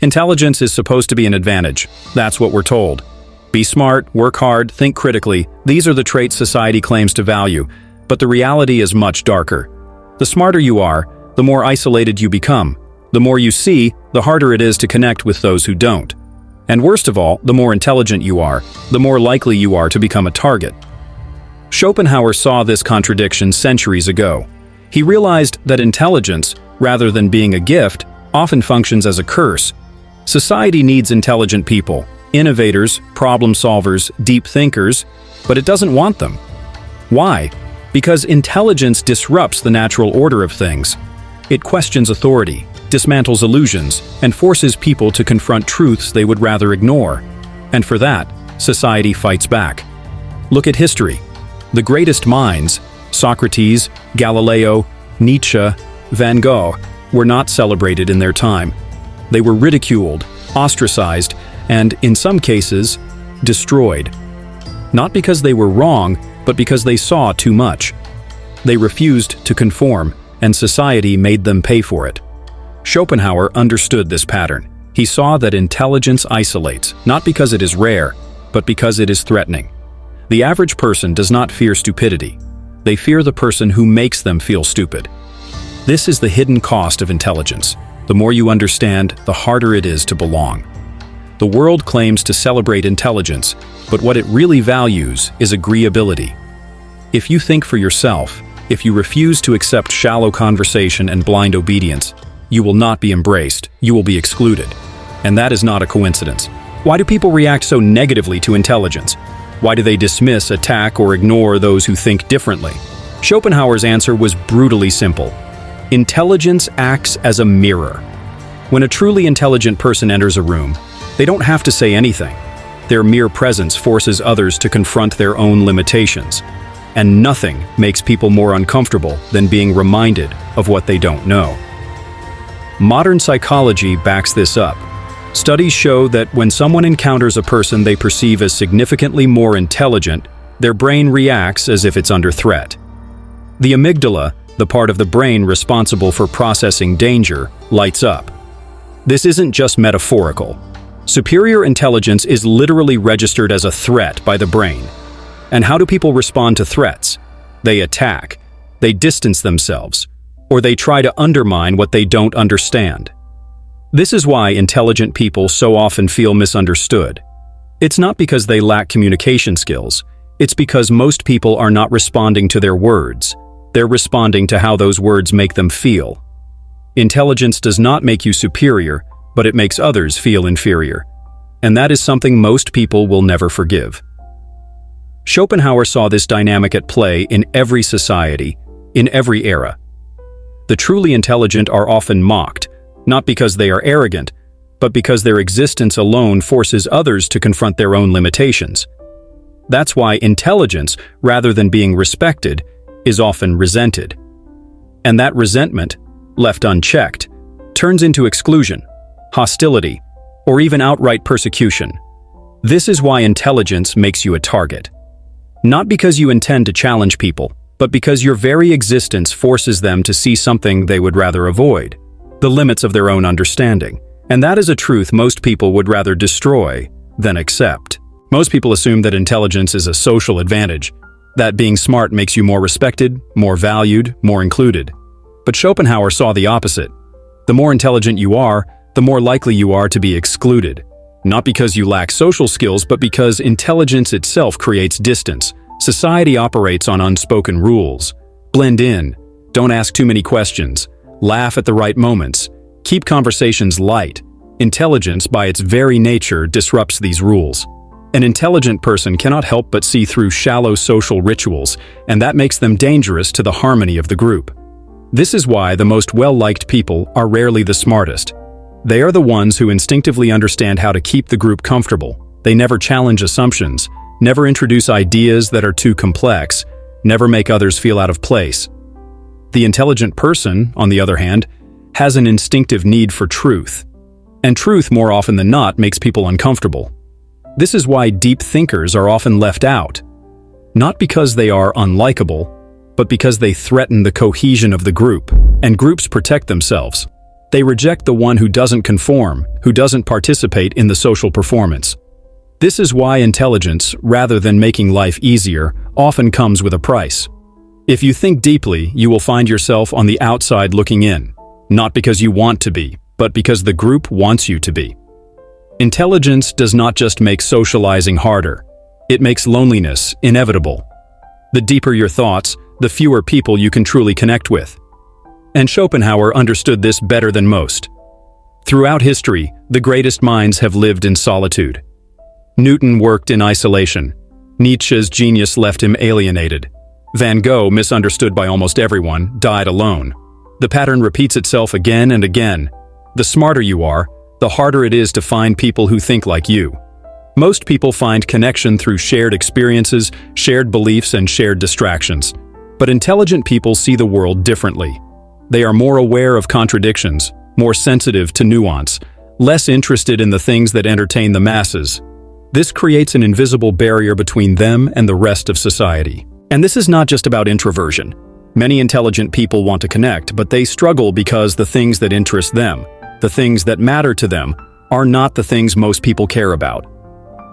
Intelligence is supposed to be an advantage. That's what we're told. Be smart, work hard, think critically. These are the traits society claims to value, but the reality is much darker. The smarter you are, the more isolated you become. The more you see, the harder it is to connect with those who don't. And worst of all, the more intelligent you are, the more likely you are to become a target. Schopenhauer saw this contradiction centuries ago. He realized that intelligence, rather than being a gift, often functions as a curse. Society needs intelligent people, innovators, problem solvers, deep thinkers, but it doesn't want them. Why? Because intelligence disrupts the natural order of things. It questions authority, dismantles illusions, and forces people to confront truths they would rather ignore. And for that, society fights back. Look at history. The greatest minds, Socrates, Galileo, Nietzsche, Van Gogh, were not celebrated in their time. They were ridiculed, ostracized, and, in some cases, destroyed. Not because they were wrong, but because they saw too much. They refused to conform, and society made them pay for it. Schopenhauer understood this pattern. He saw that intelligence isolates, not because it is rare, but because it is threatening. The average person does not fear stupidity. They fear the person who makes them feel stupid. This is the hidden cost of intelligence. The more you understand, the harder it is to belong. The world claims to celebrate intelligence, but what it really values is agreeability. If you think for yourself, if you refuse to accept shallow conversation and blind obedience, you will not be embraced, you will be excluded. And that is not a coincidence. Why do people react so negatively to intelligence? Why do they dismiss, attack, or ignore those who think differently? Schopenhauer's answer was brutally simple. Intelligence acts as a mirror. When a truly intelligent person enters a room, they don't have to say anything. Their mere presence forces others to confront their own limitations. And nothing makes people more uncomfortable than being reminded of what they don't know. Modern psychology backs this up. Studies show that when someone encounters a person they perceive as significantly more intelligent, their brain reacts as if it's under threat. The amygdala, the part of the brain responsible for processing danger, lights up. This isn't just metaphorical. Superior intelligence is literally registered as a threat by the brain. And how do people respond to threats? They attack, they distance themselves, or they try to undermine what they don't understand. This is why intelligent people so often feel misunderstood. It's not because they lack communication skills. It's because most people are not responding to their words. They're responding to how those words make them feel. Intelligence does not make you superior, but it makes others feel inferior. And that is something most people will never forgive. Schopenhauer saw this dynamic at play in every society, in every era. The truly intelligent are often mocked, not because they are arrogant, but because their existence alone forces others to confront their own limitations. That's why intelligence, rather than being respected, is often resented. And that resentment, left unchecked, turns into exclusion, hostility, or even outright persecution. This is why intelligence makes you a target. Not because you intend to challenge people, but because your very existence forces them to see something they would rather avoid, the limits of their own understanding. And that is a truth most people would rather destroy than accept. Most people assume that intelligence is a social advantage, that being smart makes you more respected, more valued, more included. But Schopenhauer saw the opposite. The more intelligent you are, the more likely you are to be excluded. Not because you lack social skills, but because intelligence itself creates distance. Society operates on unspoken rules. Blend in, don't ask too many questions, laugh at the right moments, keep conversations light. Intelligence, by its very nature, disrupts these rules. An intelligent person cannot help but see through shallow social rituals, and that makes them dangerous to the harmony of the group. This is why the most well-liked people are rarely the smartest. They are the ones who instinctively understand how to keep the group comfortable. They never challenge assumptions, never introduce ideas that are too complex, never make others feel out of place. The intelligent person, on the other hand, has an instinctive need for truth. And truth, more often than not, makes people uncomfortable. This is why deep thinkers are often left out. Not because they are unlikable, but because they threaten the cohesion of the group, and groups protect themselves. They reject the one who doesn't conform, who doesn't participate in the social performance. This is why intelligence, rather than making life easier, often comes with a price. If you think deeply, you will find yourself on the outside looking in, not because you want to be, but because the group wants you to be. Intelligence does not just make socializing harder, it makes loneliness inevitable. The deeper your thoughts, the fewer people you can truly connect with. And Schopenhauer understood this better than most. Throughout history, the greatest minds have lived in solitude. Newton worked in isolation. Nietzsche's genius left him alienated. Van Gogh, misunderstood by almost everyone, died alone. The pattern repeats itself again and again. The smarter you are, the harder it is to find people who think like you. Most people find connection through shared experiences, shared beliefs, and shared distractions. But intelligent people see the world differently. They are more aware of contradictions, more sensitive to nuance, less interested in the things that entertain the masses. This creates an invisible barrier between them and the rest of society. And this is not just about introversion. Many intelligent people want to connect, but they struggle because the things that interest them, the things that matter to them, are not the things most people care about.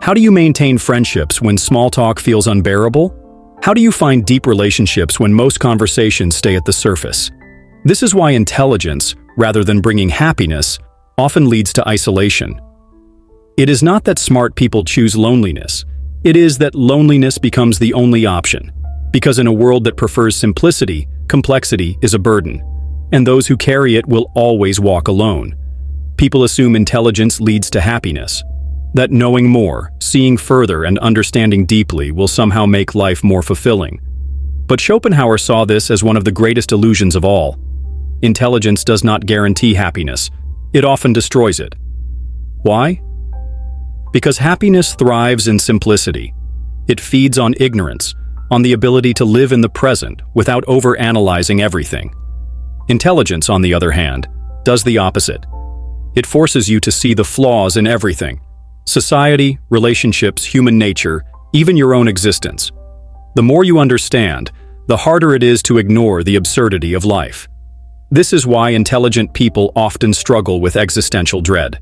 How do you maintain friendships when small talk feels unbearable? How do you find deep relationships when most conversations stay at the surface? This is why intelligence, rather than bringing happiness, often leads to isolation. It is not that smart people choose loneliness. It is that loneliness becomes the only option. Because in a world that prefers simplicity, complexity is a burden. And those who carry it will always walk alone. People assume intelligence leads to happiness. That knowing more, seeing further, and understanding deeply will somehow make life more fulfilling. But Schopenhauer saw this as one of the greatest illusions of all. Intelligence does not guarantee happiness. It often destroys it. Why? Because happiness thrives in simplicity. It feeds on ignorance, on the ability to live in the present without overanalyzing everything. Intelligence, on the other hand, does the opposite. It forces you to see the flaws in everything. Society, relationships, human nature, even your own existence. The more you understand, the harder it is to ignore the absurdity of life. This is why intelligent people often struggle with existential dread.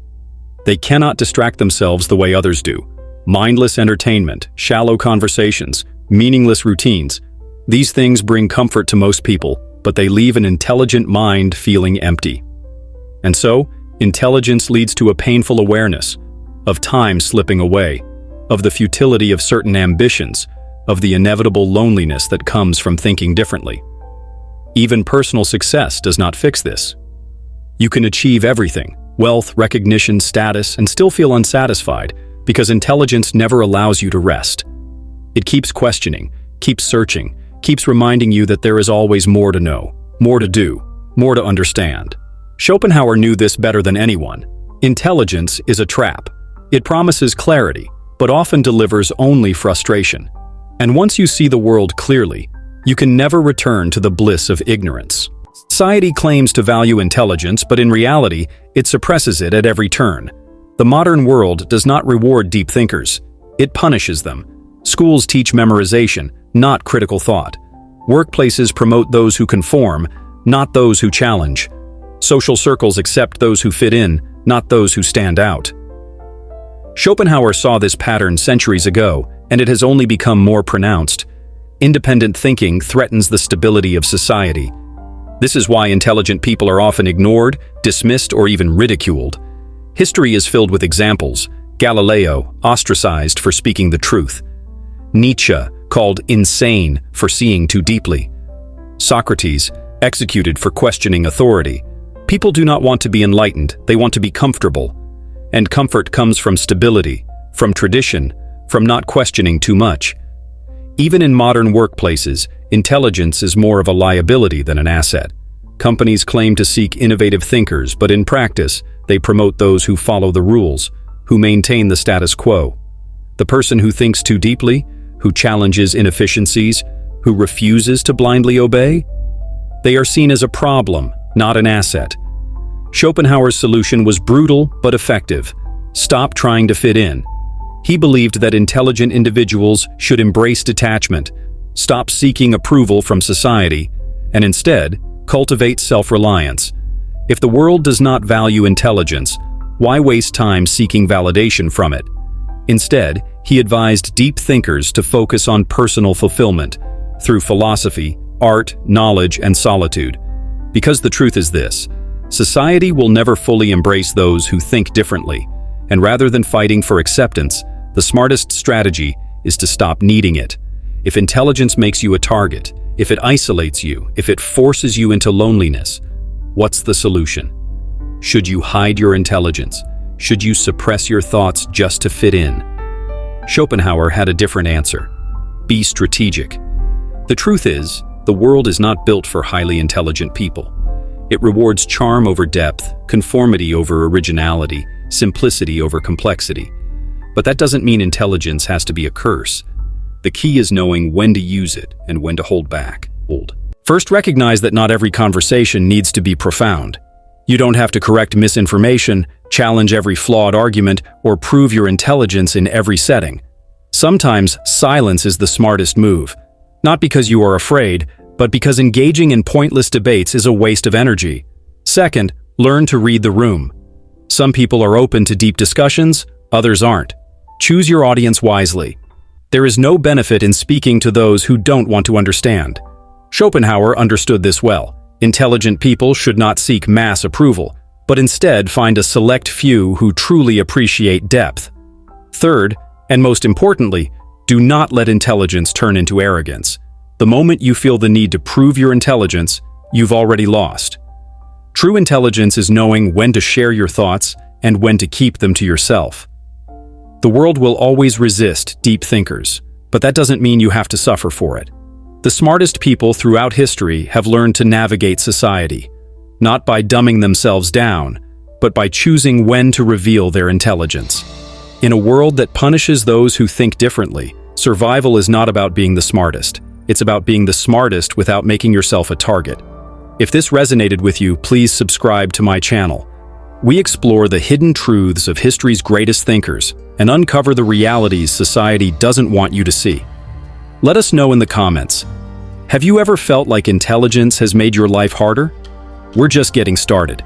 They cannot distract themselves the way others do. Mindless entertainment, shallow conversations, meaningless routines. These things bring comfort to most people, but they leave an intelligent mind feeling empty. And so, intelligence leads to a painful awareness of time slipping away, of the futility of certain ambitions, of the inevitable loneliness that comes from thinking differently. Even personal success does not fix this. You can achieve everything, wealth, recognition, status, and still feel unsatisfied because intelligence never allows you to rest. It keeps questioning, keeps searching, keeps reminding you that there is always more to know, more to do, more to understand. Schopenhauer knew this better than anyone. Intelligence is a trap. It promises clarity, but often delivers only frustration. And once you see the world clearly, you can never return to the bliss of ignorance. Society claims to value intelligence, but in reality, it suppresses it at every turn. The modern world does not reward deep thinkers. It punishes them. Schools teach memorization, not critical thought. Workplaces promote those who conform, not those who challenge. Social circles accept those who fit in, not those who stand out. Schopenhauer saw this pattern centuries ago, and it has only become more pronounced. Independent thinking threatens the stability of society. This is why intelligent people are often ignored, dismissed, or even ridiculed. History is filled with examples. Galileo, ostracized for speaking the truth. Nietzsche, called insane for seeing too deeply. Socrates, executed for questioning authority. People do not want to be enlightened, they want to be comfortable. And comfort comes from stability, from tradition, from not questioning too much. Even in modern workplaces, intelligence is more of a liability than an asset. Companies claim to seek innovative thinkers, but in practice, they promote those who follow the rules, who maintain the status quo. The person who thinks too deeply, who challenges inefficiencies, who refuses to blindly obey, they are seen as a problem, not an asset. Schopenhauer's solution was brutal but effective. Stop trying to fit in. He believed that intelligent individuals should embrace detachment, stop seeking approval from society, and instead cultivate self-reliance. If the world does not value intelligence, why waste time seeking validation from it? Instead, he advised deep thinkers to focus on personal fulfillment through philosophy, art, knowledge, and solitude. Because the truth is this: society will never fully embrace those who think differently, and rather than fighting for acceptance, the smartest strategy is to stop needing it. If intelligence makes you a target, if it isolates you, if it forces you into loneliness, what's the solution? Should you hide your intelligence? Should you suppress your thoughts just to fit in? Schopenhauer had a different answer. Be strategic. The truth is, the world is not built for highly intelligent people. It rewards charm over depth, conformity over originality, simplicity over complexity. But that doesn't mean intelligence has to be a curse. The key is knowing when to use it and when to hold back. First, recognize that not every conversation needs to be profound. You don't have to correct misinformation, challenge every flawed argument, or prove your intelligence in every setting. Sometimes silence is the smartest move, not because you are afraid, but because engaging in pointless debates is a waste of energy. Second, learn to read the room. Some people are open to deep discussions, others aren't. Choose your audience wisely. There is no benefit in speaking to those who don't want to understand. Schopenhauer understood this well. Intelligent people should not seek mass approval, but instead find a select few who truly appreciate depth. Third, and most importantly, do not let intelligence turn into arrogance. The moment you feel the need to prove your intelligence, you've already lost. True intelligence is knowing when to share your thoughts and when to keep them to yourself. The world will always resist deep thinkers, but that doesn't mean you have to suffer for it. The smartest people throughout history have learned to navigate society, not by dumbing themselves down, but by choosing when to reveal their intelligence. In a world that punishes those who think differently, survival is not about being the smartest. It's about being the smartest without making yourself a target. If this resonated with you, please subscribe to my channel. We explore the hidden truths of history's greatest thinkers and uncover the realities society doesn't want you to see. Let us know in the comments. Have you ever felt like intelligence has made your life harder? We're just getting started.